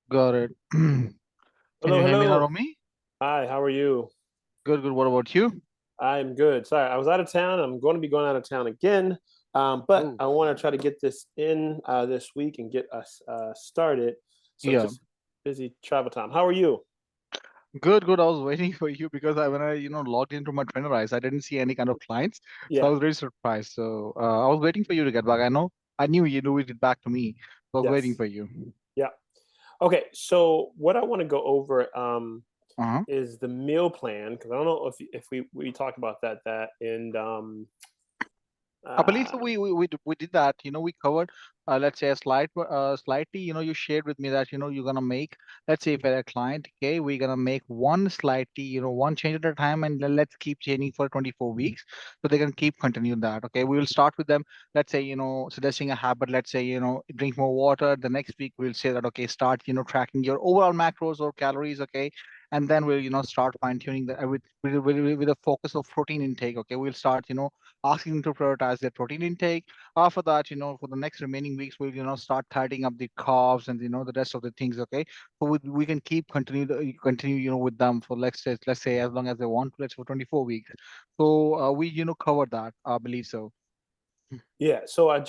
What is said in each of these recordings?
Got it. Can Hello, you hear me now, hello. Romy? Hi, how are you? Good, good. What about you? I'm good. Sorry, I was out of town. I'm going to be going out of town again. But Oh, I want to try to get this in this week and get us started. So yeah. just busy travel time. How are you? Good, good. I was waiting for you because when I logged into my trainer eyes, I didn't see any kind of clients. So I Yeah. was very surprised. So I was waiting for you to get back. I knew you knew it back to me. So I was waiting Yes. for you. Yeah. Okay. So what I want to go over Uh-huh. is the meal plan because I don't know if we talked about that and I believe so uh, we did that. We covered, let's say, slightly. You shared with me that you're gonna make, let's say, if you're a client, okay, we're gonna make one slightly, one change at a time, and let's keep changing for 24 weeks, so they can keep continuing that. Okay, we will start with them. Let's say, suggesting a habit. Let's say, drink more water. The next week we'll say that, okay, start, tracking your overall macros or calories. Okay, and then we'll, start fine tuning that with a focus of protein intake. Okay, we'll start, asking them to prioritize their protein intake. After that, for the next remaining weeks, we'll start tidying up the carbs and the rest of the things. Okay, so we can continue with them for let's say as long as they want to. Let's for 24 weeks. So we covered that. I believe so. Yeah, so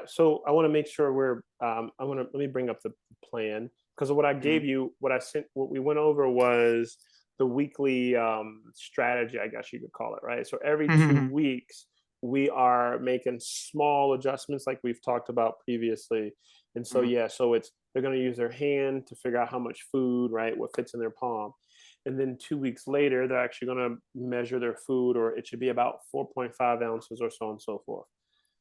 so I want to make sure I want to let me bring up the plan because what I Mhm. gave you, what I sent, what we went over was the weekly strategy, I guess you could call it, right? So every two Mhm. weeks we are making small adjustments like we've talked about previously. And so Mhm. yeah, so it's they're going to use their hand to figure out how much food, right, what fits in their palm. And then 2 weeks later, they're actually going to measure their food, or it should be about 4.5 ounces or so on and so forth.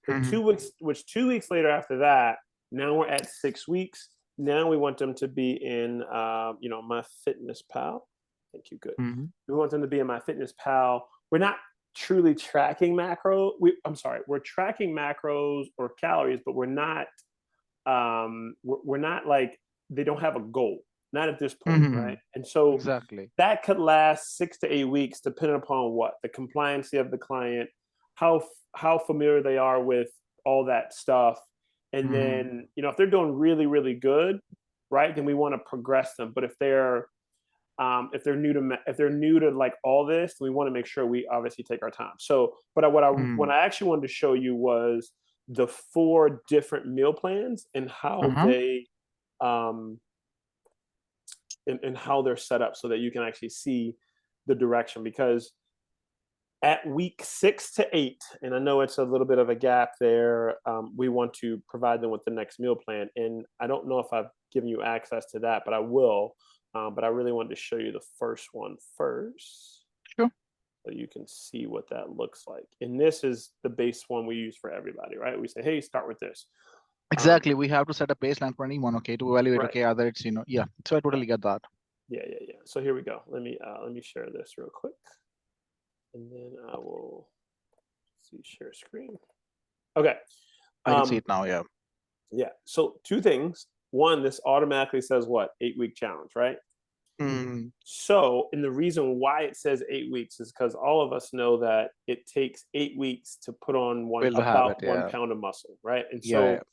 Then Mhm. 2 weeks, which 2 weeks later after that, now we're at 6 weeks. Now we want them to be in, my Fitness Pal. Thank you. Good. Mhm. We want them to be in my Fitness Pal. We're not truly tracking macro. I'm sorry. We're tracking macros or calories, but we're not like they don't have a goal. Not at this point, right? Mhm. And so Exactly. that could last 6 to 8 weeks, depending upon what the compliancy of the client, how how familiar they are with all that stuff, and Mhm. then if they're doing really really good, right? Then we want to progress them. But if they're new to like all this, we want to make sure we obviously take our time. So, but what Mhm. I actually wanted to show you was the four different meal plans and how Uh-huh. they um, and how they're set up so that you can actually see the direction because at week 6 to 8, and I know it's a little bit of a gap there, we want to provide them with the next meal plan. And I don't know if I've given you access to that, but I will. But I really wanted to show you the first one first Sure. so you can see what that looks like. And this is the base one we use for everybody, right? We say, hey, start with this. Um, Exactly. We have to set a baseline for anyone. Okay, to evaluate. right. Okay, either it's yeah. So I Yeah. totally get that. Yeah. So here we go. Let me share this real quick, and then I will see share screen. Okay. I can see Um, it now. Yeah. yeah. So two things. One, this automatically says what? 8 week challenge, right? Mhm. So, and the reason why it says 8 weeks is because all of us know that it takes 8 weeks to put on Build the habit. about one Yeah. pound of muscle, right? And Yeah. so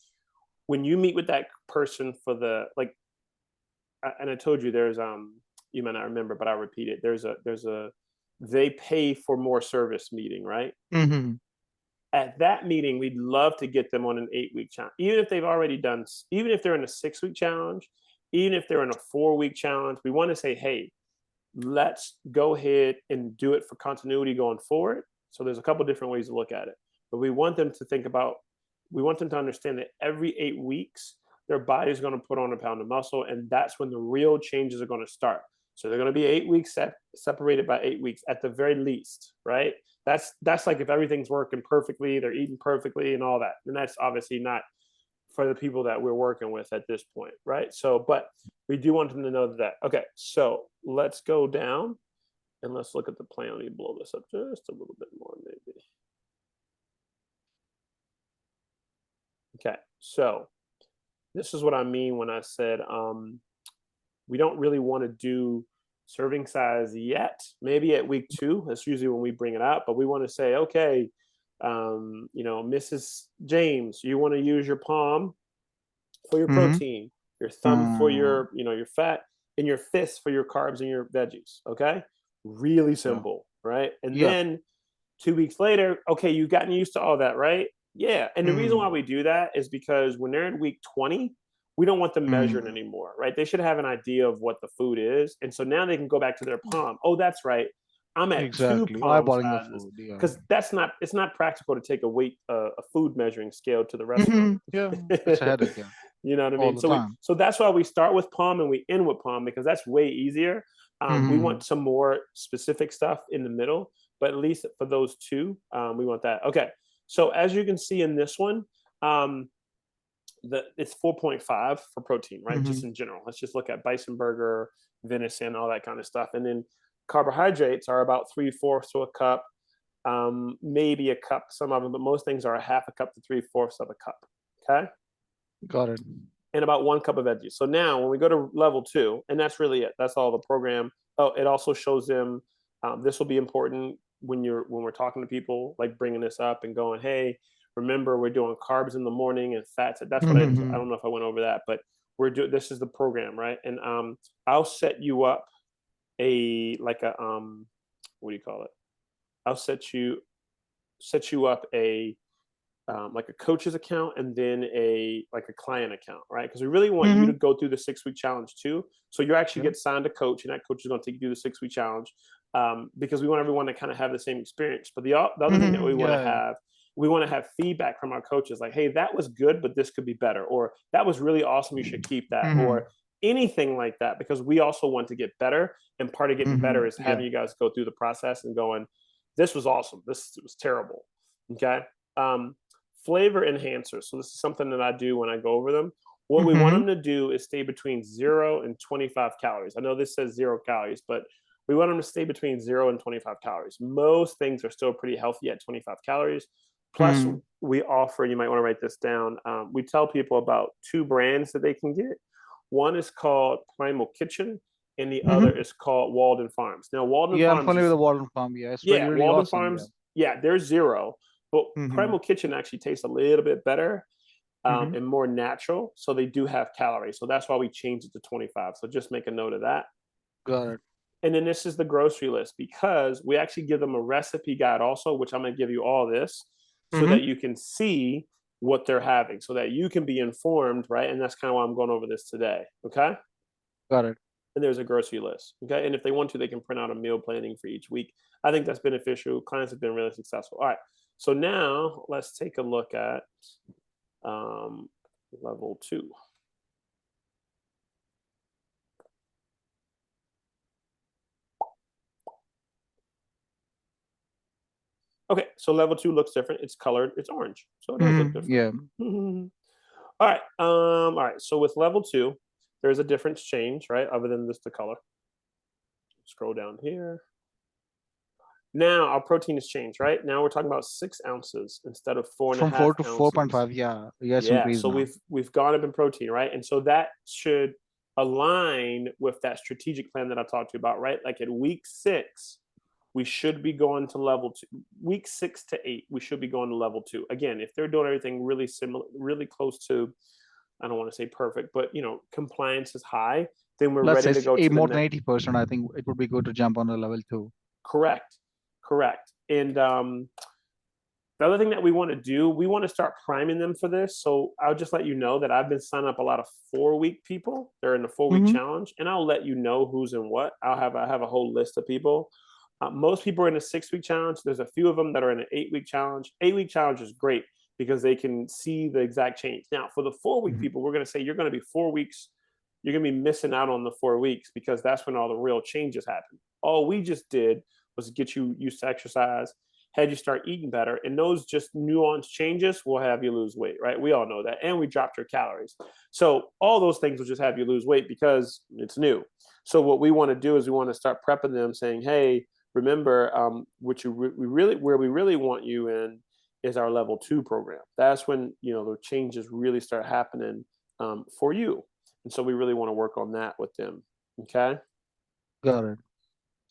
when you meet with that person for the like, and I told you there's you might not remember, but I'll repeat it. There's a they pay for more service meeting, right? Mhm. At that meeting, we'd love to get them on an 8 week challenge, even if they've already done, even if they're in a 6 week challenge, even if they're in a 4 week challenge. We want to say, hey, let's go ahead and do it for continuity going forward. So there's a couple different ways to look at it, but we want them to understand that every 8 weeks, their body is going to put on a pound of muscle, and that's when the real changes are going to start. So they're going to be 8 weeks separated by 8 weeks at the very least, right? That's like if everything's working perfectly, they're eating perfectly, and all that. And that's obviously not for the people that we're working with at this point, right? So, but we do want them to know that. Okay, so let's go down and let's look at the plan. Let me blow this up just a little bit more, maybe. Okay, so this is what I mean when I said we don't really want to do serving size yet. Maybe at week 2, that's usually when we bring it up, but we want to say, okay, Mrs. James, you want to use your palm for your Mhm. protein. your thumb for Mm, your, your fat, and your fist for your carbs and your veggies. Okay. Really yeah. simple, right? And Yeah. then 2 weeks later, okay, you've gotten used to all that, right? Yeah. And the reason why Mm, we do that is because when they're in week 20, we don't want them measuring mm, anymore, right? They should have an idea of what the food is. And so now they can go back to their palm. Oh, that's right. I'm at two exactly. palm Eyeballing the sizes food. Yeah. because it's not practical to take a food measuring scale to the restaurant. Yeah. It's a headache. Yeah. You know what I All mean? the So time. that's why we start with palm and we end with palm because that's way easier. We Mm-hmm. want some more specific stuff in the middle, but at least for those two, we want that. Okay. So as you can see in this one, um, it's 4.5 for protein, right? Just Mm-hmm. in general. Let's just look at bison burger, venison, all that kind of stuff. And then carbohydrates are about 3/4 to a cup, maybe a cup, some of them, but most things are a half a cup to 3/4 of a cup. Okay. Got it. And about 1 cup of veggies. So now when we go to level two, and that's really it. That's all the program. Oh, it also shows them. This will be important when we're talking to people, like bringing this up and going, "Hey, remember we're doing carbs in the morning and fats." That's what I Mm-hmm. don't know if I went over that, but we're doing. This is the program, right? And I'll set you up a like a what do you call it? I'll set you up a like a coach's account and then a like a client account, right? Because we really want you Mm-hmm. to go through the 6 week challenge too. So you actually Yeah. get signed a coach, and that coach is going to take you through the 6 week challenge because we want everyone to kind of have the same experience. But the other thing that Mm-hmm. Yeah. we want to have feedback from our coaches, like, hey, that was good, but this could be better, or that was really awesome, you should keep that, Mm-hmm. or anything like that, because we also want to get better. And part of getting Mm-hmm. better is Yeah. having you guys go through the process and going, this was awesome, this was terrible. Okay. Um, Flavor enhancers. So this is something that I do when I go over them. What we want Mm-hmm. them to do is stay between 0 and 25 calories. I know this says 0 calories, but we want them to stay between 0 and 25 calories. Most things are still pretty healthy at 25 calories. Plus, Mm-hmm. we offer, you might want to write this down. We tell people about two brands that they can get. One is called Primal Kitchen, and the other Mm-hmm. is called Walden Farms. Now, Walden Yeah, I'm Farms familiar with is, the Walton Farm. Yeah, it's really, yeah, really Walden awesome. Yeah. Farms, yeah, they're zero, but Mm-hmm. Primal Kitchen actually tastes a little bit better Mm-hmm. and more natural. So they do have calories. So that's why we changed it to 25. So just make a note of that. Got it. And then this is the grocery list because we actually give them a recipe guide also, which I'm going to give you all this so Mm-hmm. that you can see what they're having so that you can be informed, right? And that's kind of why I'm going over this today. Okay. Got it. And there's a grocery list. Okay. And if they want to, they can print out a meal planning for each week. I think that's beneficial. Clients have been really successful. All right. So now let's take a look at um, level two. Okay, so level two looks different. It's colored. It's orange, so it does look Mm-hmm. different. Yeah. All right. All right. So with level two, there's a difference change, right? Other than just the color. Scroll down here. Now our protein has changed, right? Now we're talking about 6 ounces instead of four and a From four half to four point ounces. five. Yeah. Yeah, it's Yeah. increased So now. we've gone up in protein, right? And so that should align with that strategic plan that I talked to you about, right? Like at week 6, we should be going to level two. Week 6 to 8, we should be going to level two. Again, if they're doing everything really similar, really close to, I don't want to say perfect, but compliance is high, then we're Let's say ready to go to the more than next. 80%. I think it would be good to jump on the level two. Correct, correct. And the other thing that we want to do, we want to start priming them for this. So I'll just let you know that I've been signing up a lot of 4 week people. They're in the 4 week Mm-hmm. challenge, and I'll let you know who's in what. I have a whole list of people. Most people are in a 6 week challenge. There's a few of them that are in an 8 week challenge. 8 week challenge is great because they can see the exact change. Now, for the 4 week Mm-hmm. people, we're going to say you're going to be 4 weeks. You're going to be missing out on the 4 weeks because that's when all the real changes happen. All we just did was get you used to exercise, had you start eating better, and those just nuanced changes will have you lose weight, right? We all know that, and we dropped your calories. So all those things will just have you lose weight because it's new. So what we want to do is we want to start prepping them, saying, "Hey, remember, we really where we really want you in is our level two program. That's when the changes really start happening for you, and so we really want to work on that with them." Okay. Got it.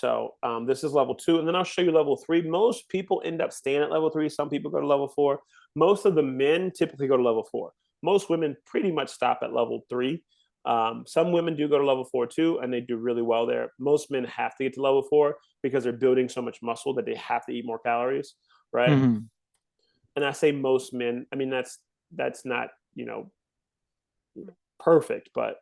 So this is level two, and then I'll show you level three. Most people end up staying at level three. Some people go to level four. Most of the men typically go to level four. Most women pretty much stop at level three. Some women do go to level 4 too, and they do really well there. Most men have to get to level 4 because they're building so much muscle that they have to eat more calories, right? Hmm. And I say most men. I mean that's not perfect, but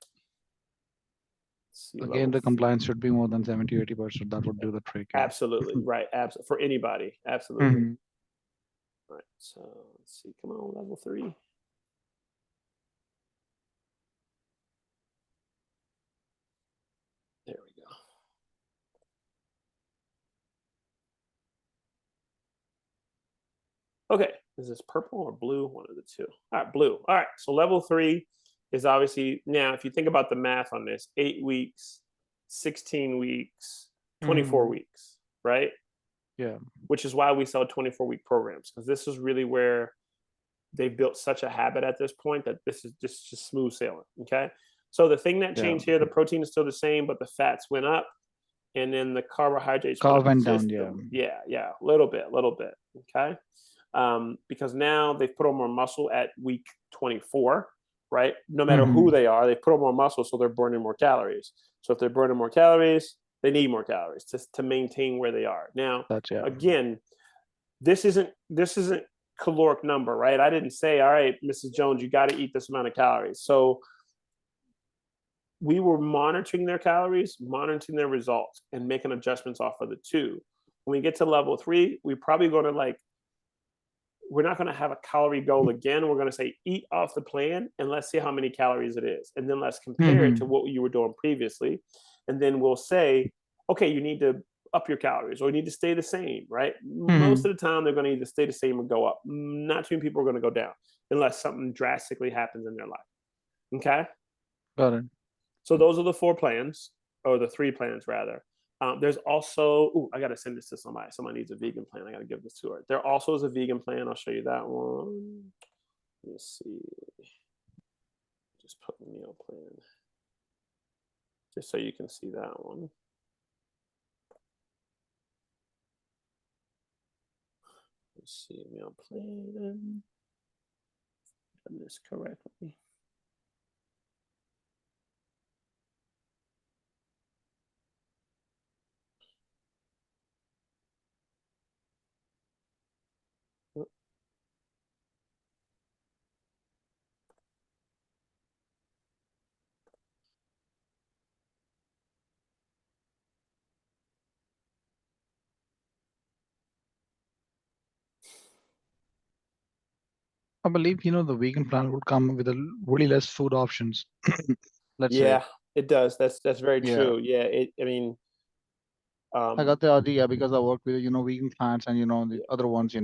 let's see Again, level the compliance 3. should be more than 70-80%. That would do the trick. Yeah. Absolutely right. For anybody, absolutely. Hmm. All right. So let's see. Come on, level 3. There we go. Okay, is this purple or blue? One of the two. All right, blue. All right, so level 3 is obviously now. If you think about the math on this, 8 weeks, 16 weeks, 24 Hmm. weeks, right? Yeah. Which is why we sell 24-week programs, because this is really where they've built such a habit at this point that this is just smooth sailing. Okay, so the thing that Yeah. changed here, the protein is still the same, but the fats went up, and then the carbohydrates went Car up went down. just Yeah. yeah, a little bit. Okay, because now they've put on more muscle at week 24, right? No matter who Hmm. they are, they put on more muscle, so they're burning more calories. So if they're burning more calories, they need more calories to maintain where they are. Now, That's yeah. again, this isn't caloric number, right? I didn't say, all right, Mrs. Jones, you got to eat this amount of calories. So we were monitoring their calories, monitoring their results, and making adjustments off of the two. When we get to level 3, we probably going to we're not going to have a calorie goal again. We're going to say eat off the plan and let's see how many calories it is. And then let's compare it to Hmm. what you were doing previously. And then we'll say, okay, you need to up your calories or you need to stay the same, right? Most Hmm. of the time, they're going to either stay the same or go up. Not too many people are going to go down unless something drastically happens in their life. Okay. Got it. So those are the 4 plans, or the 3 plans rather. There's also, I got to send this to somebody. Somebody needs a vegan plan. I got to give this to her. There also is a vegan plan. I'll show you that one. Let me see. Just put meal plan, just so you can see that one. Let's see, meal plan. Done this correctly. I believe the vegan plan would come with a really less food options. Let's say. Yeah, it does. That's very Yeah. true. Yeah, I mean, I um, got the idea because I work with vegan plants and the yeah, other ones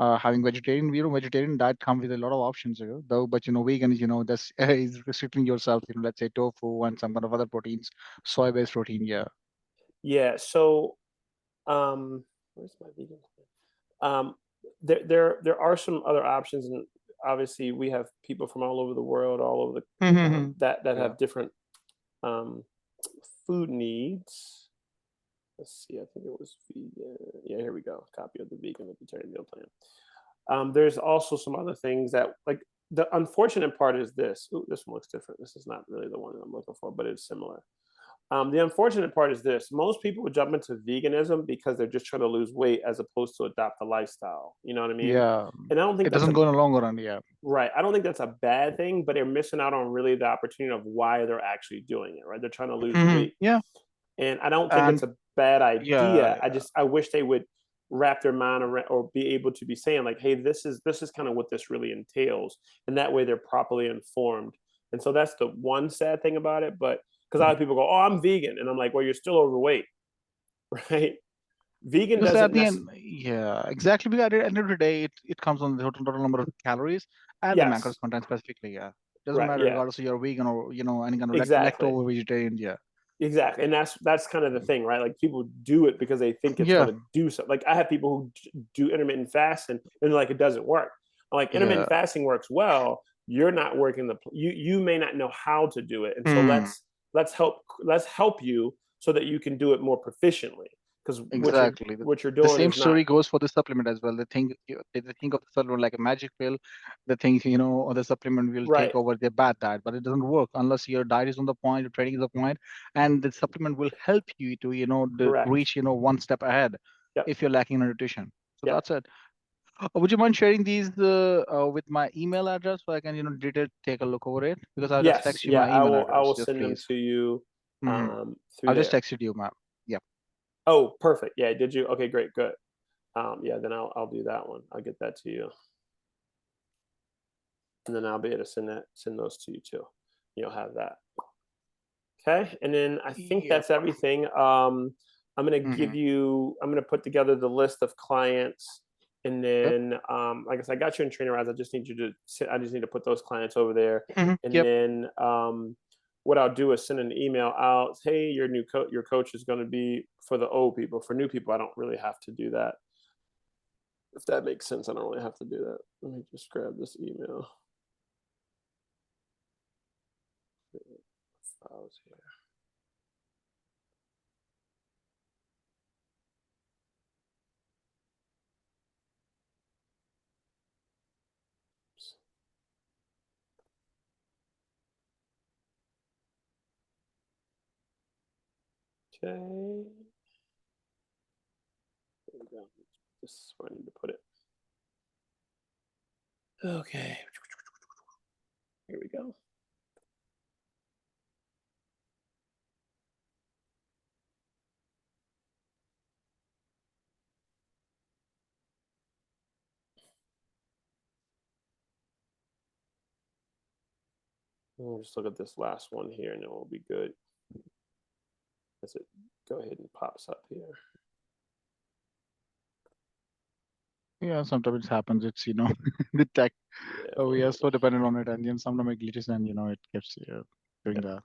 having vegetarian vegetarian diet come with a lot of options though, but vegan is that's is restricting yourself, let's say tofu and some kind of other proteins, soy based protein. Yeah. yeah. So, where's my vegan plan? There are some other options, and obviously we have people from all over the world, all over Mm-hmm. that Yeah. have different um, food needs. Let's see. I think it was vegan. Yeah, here we go. Copy of the vegan vegetarian meal plan. There's also some other things that like the unfortunate part is this. Ooh, this one looks different. This is not really the one that I'm looking for, but it's similar. The unfortunate part is this: most people would jump into veganism because they're just trying to lose weight as opposed to adopt a lifestyle. You know what I mean? Yeah. And I don't think It that's doesn't a go in the long run. Yeah. right. I don't think that's a bad thing, but they're missing out on really the opportunity of why they're actually doing it. Right? They're trying to lose Hmm. weight, Yeah. and I don't think it's And a bad yeah, idea. yeah. I wish they would wrap their mind around or be able to be saying like, "Hey, this is kind of what this really entails," and that way they're properly informed. And so that's the one sad thing about it. But because a lot of people go, "Oh, I'm vegan," and I'm like, "Well, you're still overweight, right?" Vegan Because at doesn't the necessarily. end, yeah, exactly. Because at the end of the day, it comes on the total number of calories and the macros Yes, content specifically. Yeah, doesn't right, matter yeah, regardless of you're vegan or any kind of exactly. leftover vegetarian. Yeah, Exactly, and that's kind of the thing, right? Like people do it because they think it's yeah, going to do something. Like I have people who do intermittent fasting, and like it doesn't work. I'm like intermittent yeah. fasting works well. You're not working you may not know how to do it, and so Hmm. let's help you so that you can do it more proficiently. because Exactly. what you're The doing same is not story goes for the supplement as well. They think of the supplement like a magic pill. They think, the supplement will take right. over their bad diet, but it doesn't work unless your diet is on the point, your training is on the point, and the supplement will help you to, Correct. reach, one step ahead Yep. if you're lacking in nutrition. So Yep. that's it. Would you mind sharing these with my email address so I can, detail take a look over it? Because I'll just Yes. text you Yeah. my email I address. will Yes, send them please. to you Hmm. through I've just there. texted you, ma'am. Yep. Oh, perfect. Yeah. Did you? Okay. Great. Good. Yeah. Then I'll do that one. I'll get that to you, and then I'll be able to send those to you too. You'll have that. Okay. And then I think Yep. that's everything. Hmm. I'm gonna put together the list of clients, and Yep. then like I said, I got you in trainer ads. I just need to put those clients over there, Hmm. and Yep. then what I'll do is send an email out. Hey, your coach is going to be for the old people. For new people, I don't really have to do that. If that makes sense, I don't really have to do that. Let me just grab this email files here. Okay. There we go. This is where I need to put it. Okay. Here we go. We'll just look at this last one here, and then we'll be good. As it go ahead and pops up here. Yeah, sometimes it happens. It's, the tech. Yeah, We one are so minute. dependent on it, and then sometimes it glitches, and it keeps doing Yeah.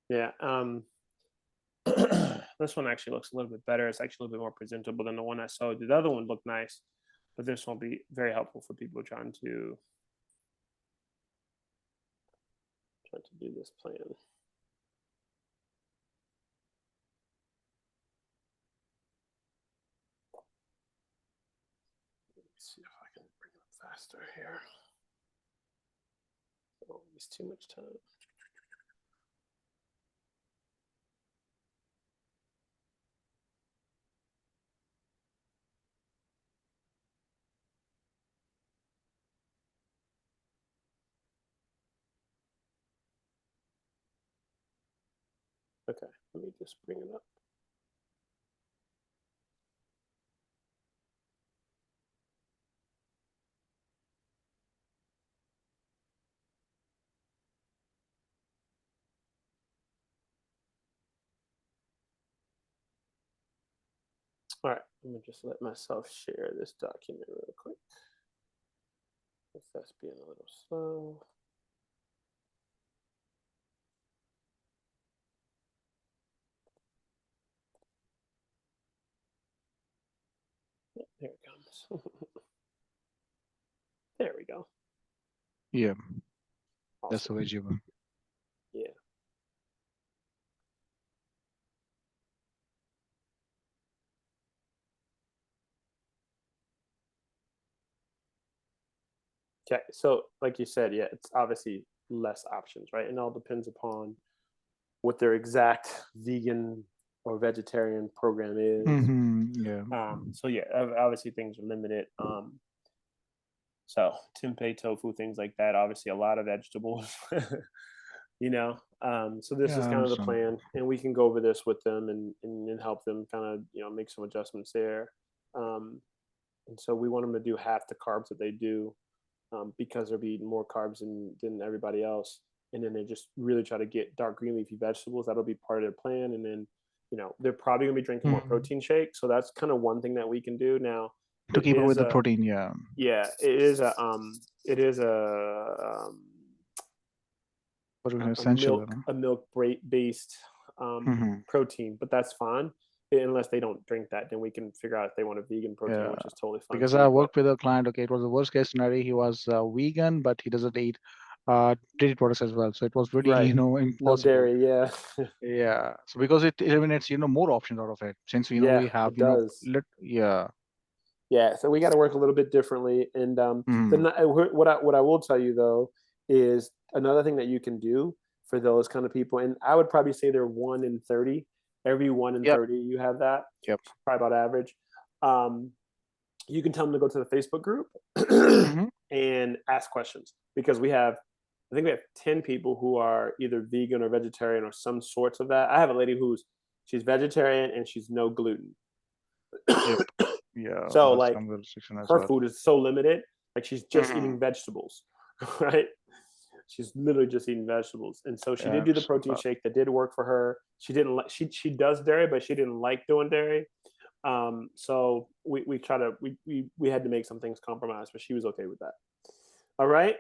that. Yeah. This one actually looks a little bit better. It's actually a little bit more presentable than the one I showed. The other one looked nice, but this will be very helpful for people trying to do this plan. Let me see if I can bring it up faster here. Don't waste too much time. Okay, let me just bring it up. All right, let me just let myself share this document real quick. If that's being a little slow. There it comes. There we go. Yeah, that's Awesome. the way, Jivan. Yeah. Okay. So, like you said, yeah, it's obviously less options, right? And it all depends upon what their exact vegan or vegetarian program is. Yeah. So yeah, obviously things are limited. So tempeh, tofu, things like that. Obviously, a lot of vegetables. So this Yeah, is I kind of the understand. plan, and we can go over this with them and help them kind of make some adjustments there. Um, and so we want them to do half the carbs that they do because they're eating more carbs than everybody else. And then they just really try to get dark green leafy vegetables. That'll be part of their plan. And then, they're probably going to be drinking more Mhm. protein shake. So that's kind of one thing that we can do. Now, To it keep up is with the a, protein, yeah. yeah, it is Protein a essential, milk based Hmm. protein, but that's fine. unless they don't drink that, then we can figure out if they want a vegan protein, Yeah, which is totally fine because I too. But worked with a client. Okay, it was the worst case scenario. He was vegan, but he doesn't eat dairy products as well. So it was really, right, no impossible. dairy. Yeah, Yeah. So because it eliminates, more options out of it. Since yeah, we have, it does. yeah. Yeah, so we got to work a little bit differently. And Hmm. what I will tell you though is another thing that you can do for those kind of people. And I would probably say they're 1 in 30. Every one in Yep. 30, you have that. Yep. Probably about average. Um, you can tell them to go to the Facebook group Hmm. and ask questions because I think we have 10 people who are either vegan or vegetarian or some sorts of that. I have a lady she's vegetarian and she's no gluten. Yep. Yeah. So That's like some good restriction as her well. food is so limited, like she's just Hmm. eating vegetables, right? She's literally just eating vegetables. And so she did Yeah. do the So protein shake that did work for her. She didn't like she does dairy, but she didn't like doing dairy. So we try to we had to make some things compromise, but she was okay with that. All right.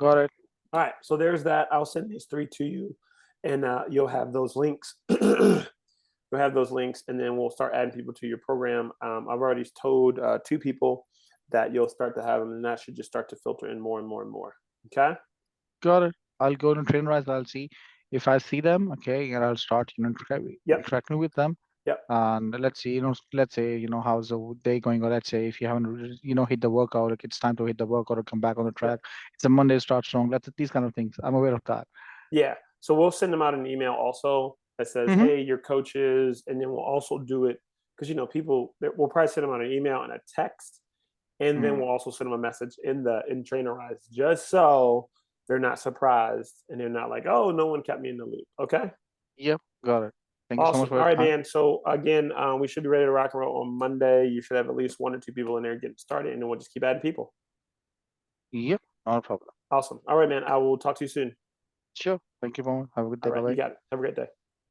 got it. All right. So there's that. I'll send these three to you and you'll have those links. You'll have those links and then we'll start adding people to your program. I've already told 2 people that you'll start to have them and that should just start to filter in more and more and more. Okay. Got it. I'll go to train rise. I'll see if I see them. Okay, and I'll start, Yep. interacting with them. Yep. And let's see, let's say, how's the day going? Or let's say if you haven't, hit the workout, like it's time to hit the workout or come back on the Yep. track. It's a Monday, start strong. Let's these kind of things. I'm aware of that. Yeah. So we'll send them out an email also that says, Mm-hmm. "Hey, your coaches," and then we'll also do it because people we'll probably send them out an email and a text, and then Mm. we'll also send them a message in Trainerize just so they're not surprised and they're not like, "Oh, no one kept me in the loop." Okay. Yep, got it. Thank you so much Awesome. for All your right, time. man. So again, we should be ready to rock and roll on Monday. You should have at least 1 or 2 people in there getting started, and then we'll just keep adding people. Yep, not a problem. Awesome. All right, man. I will talk to you soon. Sure. Thank you, Mohammed. Have a good All day. right, Bye you bye. got it. Have a great day.